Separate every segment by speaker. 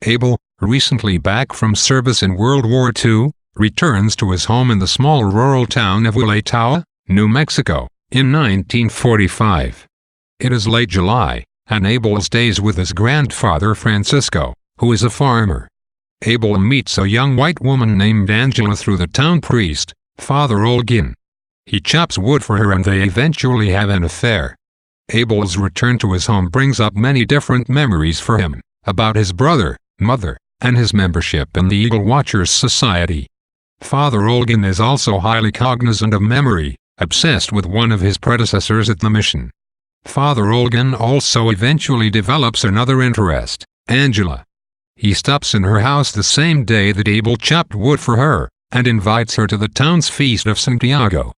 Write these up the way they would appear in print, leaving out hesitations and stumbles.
Speaker 1: Abel, recently back from service in World War II, returns to his home in the small rural town of Waiatawa, New Mexico, in 1945. It is late July, and Abel stays with his grandfather Francisco, who is a farmer. Abel meets a young white woman named Angela through the town priest, Father Olgin. He chops wood for her and they eventually have an affair. Abel's return to his home brings up many different memories for him, about his brother, mother, and his membership in the Eagle Watchers Society. Father Olgin is also highly cognizant of memory, obsessed with one of his predecessors at the mission. Father Olgin also eventually develops another interest, Angela. He stops in her house the same day that Abel chopped wood for her, and invites her to the town's Feast of Santiago.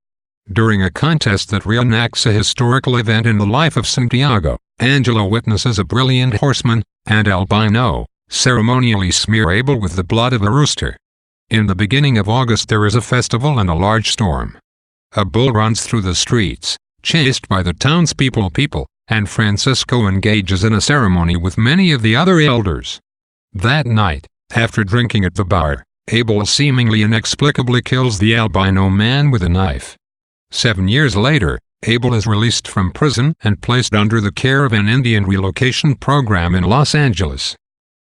Speaker 1: During a contest that reenacts a historical event in the life of Santiago, Angela witnesses a brilliant horseman, and albino, ceremonially smear Abel with the blood of a rooster. In the beginning of August there is a festival and a large storm. A bull runs through the streets, chased by the townspeople, and Francisco engages in a ceremony with many of the other elders. That night, after drinking at the bar, Abel seemingly inexplicably kills the albino man with a knife. 7 years later, Abel is released from prison and placed under the care of an Indian relocation program in Los Angeles.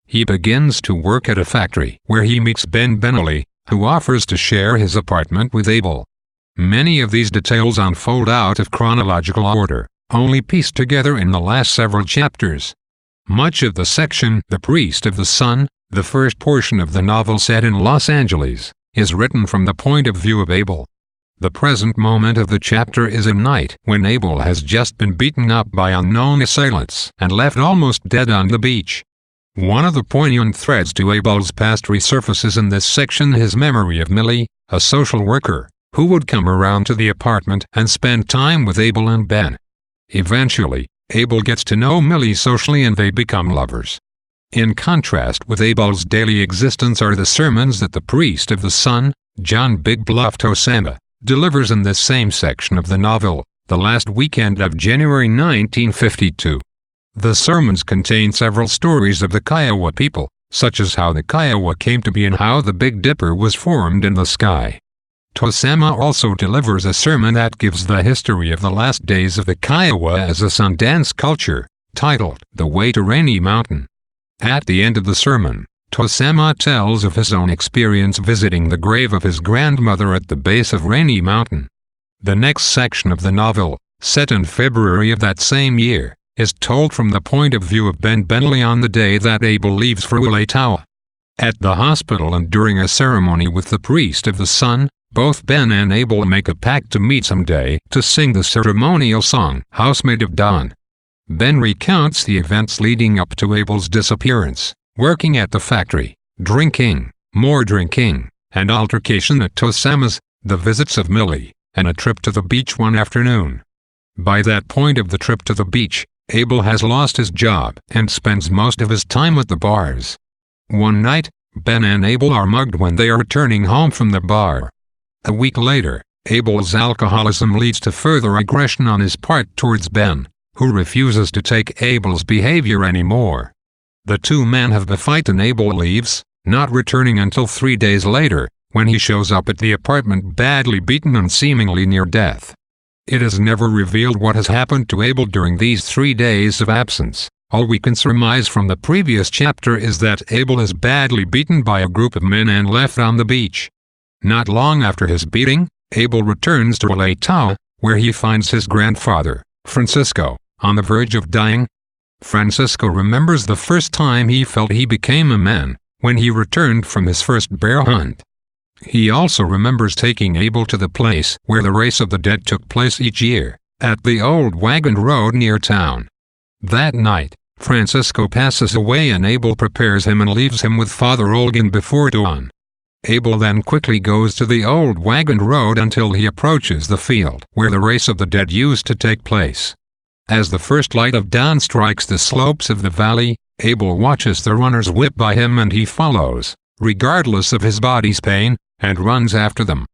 Speaker 1: He begins to work at a factory where he meets Ben Benelli, who offers to share his apartment with Abel. Many of these details unfold out of chronological order, only pieced together in the last several chapters. Much of the section, The Priest of the Sun, the first portion of the novel set in Los Angeles, is written from the point of view of Abel. The present moment of the chapter is a night when Abel has just been beaten up by unknown assailants and left almost dead on the beach. One of the poignant threads to Abel's past resurfaces in this section, his memory of Millie, a social worker, who would come around to the apartment and spend time with Abel and Ben. Eventually, Abel gets to know Millie socially and they become lovers. In contrast with Abel's daily existence are the sermons that the Priest of the Sun, John Big Bluff Tosama, delivers in this same section of the novel, the last weekend of January 1952. The sermons contain several stories of the Kiowa people, such as how the Kiowa came to be and how the Big Dipper was formed in the sky. Tosama also delivers a sermon that gives the history of the last days of the Kiowa as a Sundance culture, titled The Way to Rainy Mountain. At the end of the sermon, Tosama tells of his own experience visiting the grave of his grandmother at the base of Rainy Mountain. The next section of the novel, set in February of that same year, is told from the point of view of Ben Benelli on the day that Abel leaves for Waiatawa. At the hospital and during a ceremony with the Priest of the Sun, both Ben and Abel make a pact to meet someday to sing the ceremonial song, Housemaid of Dawn. Ben recounts the events leading up to Abel's disappearance, working at the factory, drinking, more drinking, an altercation at Tosama's, the visits of Millie, and a trip to the beach one afternoon. By that point of the trip to the beach, Abel has lost his job and spends most of his time at the bars. One night, Ben and Abel are mugged when they are returning home from the bar. A week later, Abel's alcoholism leads to further aggression on his part towards Ben, who refuses to take Abel's behavior anymore. The two men have a fight and Abel leaves, not returning until 3 days later, when he shows up at the apartment badly beaten and seemingly near death. It is never revealed what has happened to Abel during these 3 days of absence. All we can surmise from the previous chapter is that Abel is badly beaten by a group of men and left on the beach. Not long after his beating, Abel returns to Waiatawa, where he finds his grandfather, Francisco, on the verge of dying. Francisco remembers the first time he felt he became a man, when he returned from his first bear hunt. He also remembers taking Abel to the place where the Race of the Dead took place each year, at the old wagon road near town. That night, Francisco passes away and Abel prepares him and leaves him with Father Olgin before dawn. Abel then quickly goes to the old wagon road until he approaches the field where the Race of the Dead used to take place. As the first light of dawn strikes the slopes of the valley, Abel watches the runners whip by him and he follows, regardless of his body's pain, and runs after them.